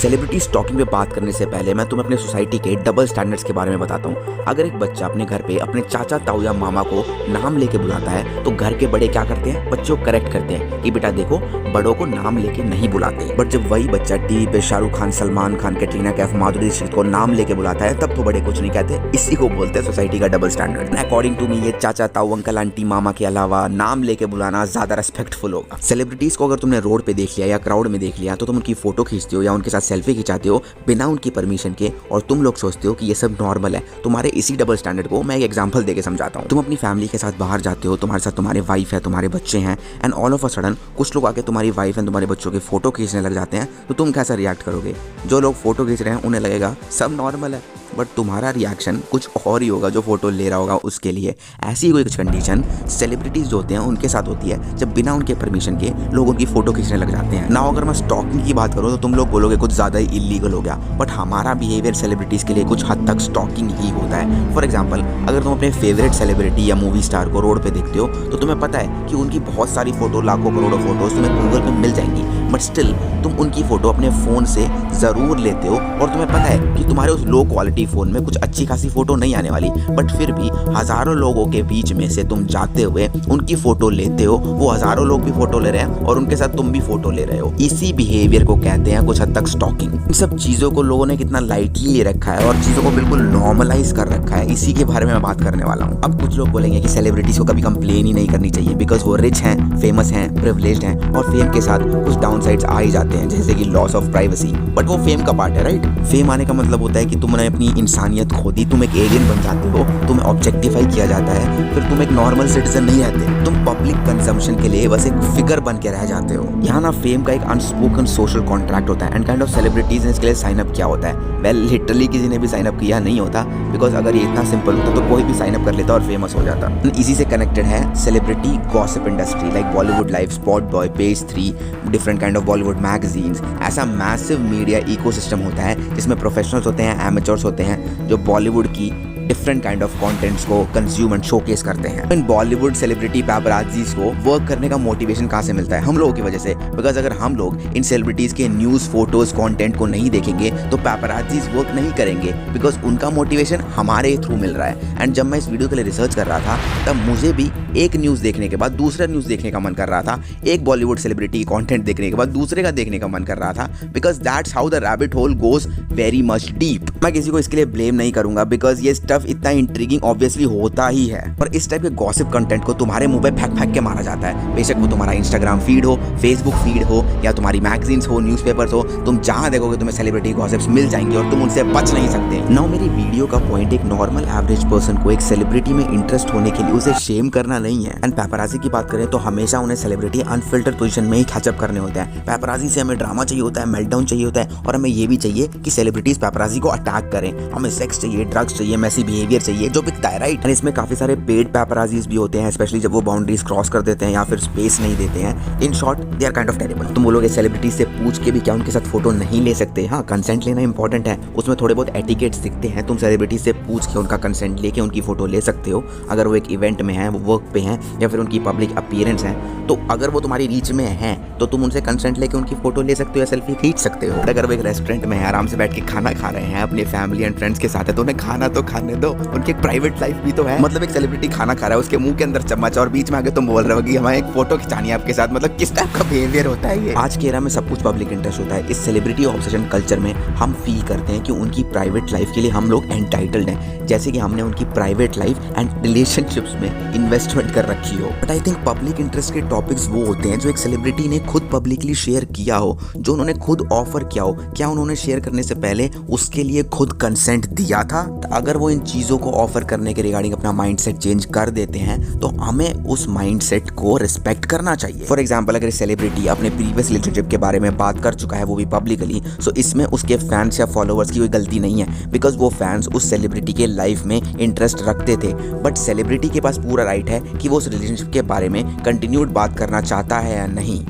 Celebrity stocking पे बात करने से पहले मैं तुम्हें अपने सोसाइटी के डबल स्टैंडर्ड्स के बारे में बताता हूँ। अगर एक बच्चा अपने घर पे अपने चाचा ताऊ या मामा को नाम लेके बुलाता है तो घर के बड़े क्या करते हैं, बच्चों को करेक्ट करते हैं कि बेटा देखो बड़ों को नाम लेके नहीं बुलाते। बट जब वही बच्चा टीवी पे शाहरुख खान, सलमान खान, कैटरीना कैफ, माधुरी दीक्षित को नाम लेके बुलाता है तब तो बड़े कुछ नहीं कहते। इसी को बोलते हैं सोसाइटी का double standard. According to me ये चाचा ताऊ, अंकल आंटी, मामा के अलावा नाम लेके बुलाना ज्यादा रेस्पेक्टफुल होगा। सेलिब्रिटीज को अगर तुमने रोड पे देख लिया या क्राउड में देख लिया तो तुम उनकी फोटो खींचते हो या उनके साथ सेल्फी खिंचाते हो बिना उनकी परमिशन के, और तुम लोग सोचते हो कि ये सब नॉर्मल है। तुम्हारे इसी डबल स्टैंडर्ड को मैं एक एग्जांपल देके समझाता हूँ। तुम अपनी फैमिली के साथ बाहर जाते हो, तुम्हारे साथ तुम्हारे वाइफ है, तुम्हारे बच्चे हैं, and all of a sudden कुछ लोग आके तुम्हारी वाइफ एंड तुम्हारे बच्चों के फोटो खींचने लग जाते हैं, तो तुम कैसा रिएक्ट करोगे? जो लोग फोटो खींच रहे हैं उन्हें लगेगा सब नॉर्मल है, बट तुम्हारा रिएक्शन कुछ और ही होगा जो फोटो ले रहा होगा उसके लिए। ऐसी कोई कंडीशन सेलिब्रिटीज जो होते हैं उनके साथ होती है जब बिना उनके परमिशन के लोग उनकी फोटो खींचने लग जाते हैं ना। अगर मैं स्टॉकिंग की बात करूँ तो तुम लोग बोलोगे कुछ ज़्यादा ही इलीगल हो गया, बट हमारा बिहेवियर सेलिब्रिटीज के लिए कुछ हद तक स्टॉकिंग ही होता है। फॉर एग्जाम्पल, अगर तुम अपने फेवरेट सेलिब्रिटी या मूवी स्टार को रोड पे देखते हो तो तुम्हें पता है कि उनकी बहुत सारी फोटो, लाखों करोड़ों फोटोज तुम्हें गूगल पे मिल जाएंगी, बट स्टिल तुम उनकी फोटो अपने फ़ोन से ज़रूर लेते हो और तुम्हें पता है कि तुम्हारे उस लो क्वालिटी फ़ोन में कुछ अच्छी खासी फोटो नहीं आने वाली, बट फिर भी हज़ारों लोगों के बीच में से तुम जाते हुए उनकी फ़ोटो लेते हो। वो हज़ारों लोग भी फ़ोटो ले रहे हैं और उनके साथ तुम भी फ़ोटो ले रहे हो। इसी बिहेवियर को कहते हैं कुछ हद तक स्टॉकिंग। इन सब चीज़ों को लोगों ने कितना लाइटली ले रखा है और चीज़ों को बिल्कुल नॉर्मलाइज कर रखा है, इसी के बारे में मैं बात करने वाला हूँ। अब कुछ लोग बोलेंगे कि सेलिब्रिटीज़ को कभी कंप्लेन ही नहीं करनी चाहिए बिकॉज वो रिच हैं, फेमस हैं, प्रिविलेज्ड हैं, और फेम के साथ कुछ डाउन साइड्स आ ही जाते हैं जैसे कि लॉस ऑफ प्राइवेसी। बट वो फेम का पार्ट है, राइट? फेम आने का मतलब होता है कि तुमने अपनी इंसानियत खो दी, तुम एक एलियन बन जाते हो, तुम्हें ऑब्जेक्टिफाई किया जाता है, फिर तुम एक नॉर्मल सिटीजन नहीं रहते, तुम पब्लिक कंजम्पशन के लिए बस एक फिगर बन के रह जाते हो। यहाँ ना फेम का एक अनस्पोकन सोशल कॉन्ट्रैक्ट होता है एंड काइंड ऑफ सेलिब्रिटीज ने इसके लिए साइन अप किया होता है। वेल लिटरली किसी ने भी साइन अप किया नहीं होता, बिकॉज अगर ये इतना सिंपल होता तो कोई भी साइन अप कर लेता और फेमस हो जाता। इसी से कनेक्टेड है celebrity gossip industry, like Bollywood live, spot boy, page 3, different kind of Bollywood magazines. ऐसा मैसिव मीडिया इकोसिस्टम होता है जिसमें प्रोफेशनल्स होते हैं, एमेचर्स होते हैं जो बॉलीवुड की डिफरेंट काइंड ऑफ कंटेंट्स को कंज्यूम एंड शोकेस करते हैं। इन बॉलीवुड सेलिब्रिटी पैपराजीज को वर्क करने का मोटिवेशन कहाँ से मिलता है? हम लोगों की वजह से। बिकॉज अगर हम लोग इन सेलिब्रिटीज के न्यूज़, फोटोज, कंटेंट को नहीं देखेंगे तो पैपराजीज वर्क नहीं करेंगे, बिकॉज उनका मोटिवेशन हमारे थ्रू मिल रहा है। एंड जब मैं इस वीडियो के लिए रिसर्च कर रहा था तब मुझे भी एक न्यूज़ देखने के बाद दूसरा न्यूज़ देखने का मन कर रहा था, एक बॉलीवुड सेलिब्रिटी कंटेंट देखने के बाद दूसरे का देखने का मन कर रहा था, because that's how the rabbit hole goes very much deep. मैं किसी को इसके लिए ब्लेम नहीं करूंगा बिकॉज ये स्टफ इतना इंट्रिगिंग ऑब्वियसली होता ही है, और इस टाइप के गॉसिप कंटेंट को तुम्हारे मुंह पे फेंक फेंक के मारा जाता है। बेशक वो तुम्हारा इंस्टाग्राम फीड हो, फेसबुक फीड हो, या तुम्हारी मैगजीन्स हो, न्यूज़पेपर्स हो, तुम जहां देखोगे तुम्हें सेलिब्रिटी गॉसिप्स मिल जाएंगे और तुम उनसे बच नहीं सकते। नाउ मेरी वीडियो का पॉइंट एक नॉर्मल एवरेज पर्सन को एक सेलिब्रिटी में इंटरेस्ट होने के लिए उसे शेम करना नहीं है। एंड पैपराजी की बात करें तो हमेशा उन्हें सेलिब्रिटी अनफिल्टर्ड पोजीशन में ही कैचअप करने होते हैं। पैपराजी से हमें ड्रामा चाहिए होता है, मेल्टडाउन चाहिए होता है, और हमें ये भी चाहिए कि सेलिब्रिटीज पैपराजी को अटैक करें। हमें सेक्स चाहिए, ड्रग्स चाहिए, मैसी बिहेवियर चाहिए जो बिकता है, राइट? एंड इसमें काफी सारे पेड पैपराजीज भी होते हैं, स्पेशली जब वो बाउंड्रीज क्रॉस कर देते हैं या फिर स्पेस नहीं देते हैं। In short they are kind of terrible. तुम बोलोगे सेलिब्रिटीज से पूछ के भी क्या उनके साथ फोटो नहीं ले सकते? हाँ, कंसेंट लेना इंपॉर्टेंट है, उसमें थोड़े बहुत एटिकेट्स दिखते हैं। तुम सेलिब्रिटीज से पूछ के उनका कंसेंट लेके उनकी फोटो ले सकते हो अगर वो एक इवेंट में है, वो वर्क पे हैं, या फिर उनकी पब्लिक अपीयरेंस है। तो अगर वो तुम्हारी रीच में है तो तुम उनसे कंसेंट लेके उनकी फोटो ले सकते हो या सेल्फी खींच सकते हो। अगर वो एक रेस्टोरेंट में है, आराम से बैठ के खाना खा रहे हैं, अपनी फैमिली एंड फ्रेंड्स के साथ है, तो उन्हें खाना तो खाने दो, उनकी एक प्राइवेट लाइफ भी तो है। मतलब एक सेलिब्रिटी खाना खा रहा है, उसके मुंह के अंदर चम्मच और बीच में आके तुम बोल रहे हो कि हमें एक फोटो खिंचानी है आपके साथ। मतलब किस टाइप का बिहेवियर होता है ये? आज के एरा में सब कुछ पब्लिक इंटरेस्ट होता है। इस सेलिब्रिटी ऑब्सेशन कल्चर में हम फील करते हैं कि उनकी प्राइवेट लाइफ के लिए हम लोग एंटाइटल्ड हैं, जैसे कि हमने उनकी प्राइवेट लाइफ एंड रिलेशनशिप्स में इन्वेस्टमेंट कर रखी हो। But I think public interest के टॉपिक्स वो होते हैं जो एक सेलिब्रिटी ने खुद पब्लिकली शेयर किया हो, जो उन्होंने खुद ऑफर किया हो। क्या उन्होंने शेयर करने से पहले उसके लिए खुद कंसेंट दिया था? तो अगर वो इन चीजों को ऑफर करने के रिगार्डिंग अपना माइंडसेट चेंज कर देते हैं तो हमें उस माइंडसेट को रिस्पेक्ट करना चाहिए। फॉर एग्जांपल, अगर सेलिब्रिटी अपने प्रीवियस रिलेशनशिप के बारे में बात कर चुका है, वो भी पब्लिकली, सो इसमें उसके फैंस या फॉलोअर्स की कोई गलती नहीं है, बिकॉज वो फैंस उस सेलिब्रिटी के लाइफ में इंटरेस्ट रखते थे। बट सेलिब्रिटी के पास पूरा राइट है कि वो उस रिलेशनशिप के बारे में कंटिन्यूड बात करना चाहता है या नहीं।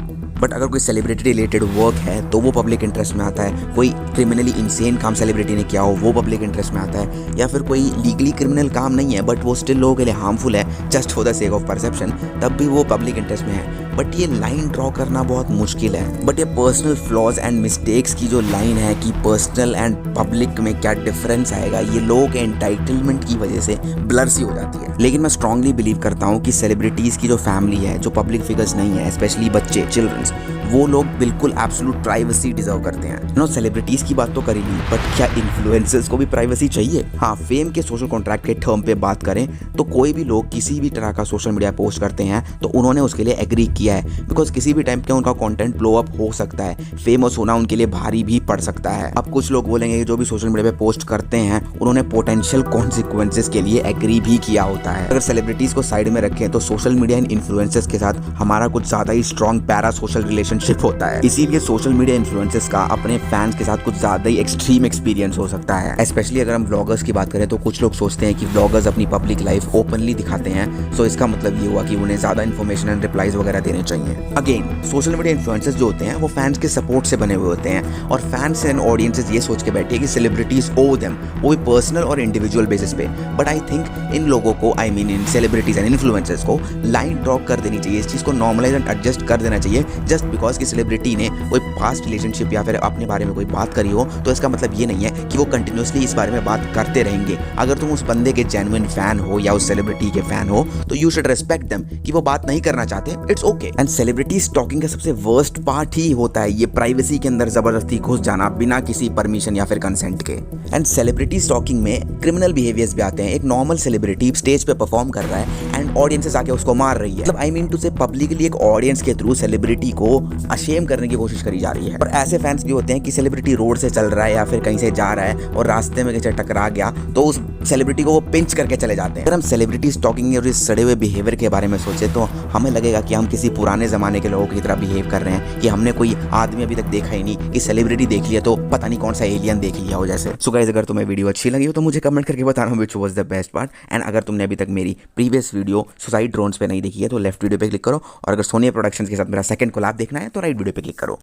बट अगर कोई सेलिब्रिटी रिलेटेड वर्क है तो वो पब्लिक इंटरेस्ट में आता है। कोई क्रिमिनली इंसेन काम सेलिब्रिटी ने किया हो वो पब्लिक इंटरेस्ट में आता है, या फिर कोई लीगली क्रिमिनल काम नहीं है बट वो स्टिल लोगों के लिए हार्मफुल है just for the sake of perception, तब भी वो पब्लिक इंटरेस्ट में है। बट ये लाइन ड्रॉ करना बहुत मुश्किल है। बट ये पर्सनल फ्लॉज एंड मिस्टेक्स की जो लाइन है कि पर्सनल एंड पब्लिक में क्या डिफरेंस आएगा, ये लोगों के एंटाइटलमेंट की वजह से ब्लर सी हो जाती है। लेकिन मैं स्ट्रांगली बिलीव करता हूँ कि सेलिब्रिटीज की जो फैमिली है, जो पब्लिक फिगर्स नहीं है, स्पेशली बच्चे, चिल्ड्रंस, वो लोग बिल्कुल एब्सोल्यूट प्राइवेसी डिजर्व करते हैं। नो, सेलिब्रिटीज की बात तो करी ली, बट क्या इन्फ्लुएंसर्स को भी प्राइवेसी चाहिए? हाँ, फेम के सोशल कॉन्ट्रैक्ट के टर्म पे बात करें तो कोई भी लोग किसी भी तरह का सोशल मीडिया पोस्ट करते हैं तो उन्होंने उसके लिए एग्री किया है, बिकॉज किसी भी टाइम पे उनका कंटेंट ब्लो अप हो सकता है, फेमस होना उनके लिए भारी भी पड़ सकता है। अब कुछ लोग बोलेंगे कि जो भी सोशल मीडिया पे पोस्ट करते हैं उन्होंने पोटेंशियल कॉन्सिक्वेंसेस के लिए एग्री भी किया होता है। अगर सेलिब्रिटीज को साइड में रखें तो सोशल मीडिया एंड इन्फ्लुएंसर्स के साथ हमारा कुछ ज्यादा ही स्ट्रॉन्ग पैरा सोशल रिलेशनशिप होता है। इसीलिए सोशल मीडिया इन्फ्लुएंसर्स का अपने फैंस के साथ कुछ ज्यादा ही एक्सट्रीम एक्सपीरियंस हो सकता है। स्पेशली अगर हम व्लॉगर्स की बात करें तो कुछ लोग सोचते हैं कि व्लॉगर्स अपनी पब्लिक लाइफ ओपनली दिखाते हैं, सो इसका मतलब ये हुआ कि उन्हें ज्यादा इन्फॉर्मेशन एंड रिप्लाईज वगैरह देने चाहिए। अगेन, सोशल मीडिया इन्फ्लुएंसर्स जो होते हैं वो फैंस के सपोर्ट से बने हुए होते हैं, और फैंस एंड ऑडियंसेस ये सोच के बैठे हैं कि सेलिब्रिटीज ओ देम, वो भी पर्सनल और इंडिविजुअल बेसिस पे। बट आई थिंक इन लोगों को, I mean in celebrities and influencers को लाइन ड्रॉ कर देनी चाहिए, इस चीज को नॉर्मलाइज एंड एडजस्ट कर देना चाहिए। जस्ट बिकॉज कि सेलिब्रिटी ने कोई पास्ट रिलेशनशिप या फिर अपने बारे में कोई बात करी हो तो इसका मतलब ये नहीं है कि वो कंटिन्यूसली इस बारे में बात करते रहेंगे। अगर तुम उस बंदे के जेन्युइन फैन हो या उस सेलिब्रिटी के फैन हो तो यू शुड रेस्पेक्ट देम कि वो बात नहीं करना चाहते, it's okay. And celebrity stalking का सबसे वर्स्ट पार्ट ही होता है ये प्राइवेसी के अंदर जबरदस्ती घुस जाना बिना किसी परमिशन या फिर कंसेंट के। एंड सेलिब्रिटी स्टॉकिंग में क्रिमिनल बिहेवियर्स भी आते हैं। एक नॉर्मल सेलिब्रिटी स्टेज पे परफॉर्म कर रहा है एंड ऑडियंसेस आके उसको मार रही है, मतलब आई मीन टू से पब्लिकली एक ऑडियंस के थ्रू सेलिब्रिटी को अशेम करने की कोशिश करी जा रही है। और ऐसे फैंस भी होते हैं कि सेलिब्रिटी रोड से चल रहा है या फिर कहीं से जा रहा है और रास्ते में किसी टकरा गया तो उस सेलिब्रिटी को वो पिंच करके चले जाते हैं। अगर हम सेलिब्रिटी स्टॉकिंग और इस सड़े हुए बिहेवियर के बारे में सोचे तो हमें लगेगा कि हम किसी पुराने जमाने के लोगों की तरह बिहेव कर रहे हैं, कि हमने कोई आदमी अभी तक देखा ही नहीं, कि सेलिब्रिटी देख लिया तो पता नहीं कौन सा एलियन देख लिया हो जैसे। सो गाइस, अगर तुम्हें वीडियो अच्छी लगी हो तो मुझे कमेंट करके बताना which was the best part. And अगर तुमने अभी तक मेरी प्रीवियस वीडियो सुसाइड ड्रोन्स पे नहीं देखी है तो लेफ्ट वीडियो पे क्लिक करो, और अगर सोनिया प्रोडक्शंस के साथ मेरा सेकंड कोलैब देखना है तो राइट वीडियो पे क्लिक करो।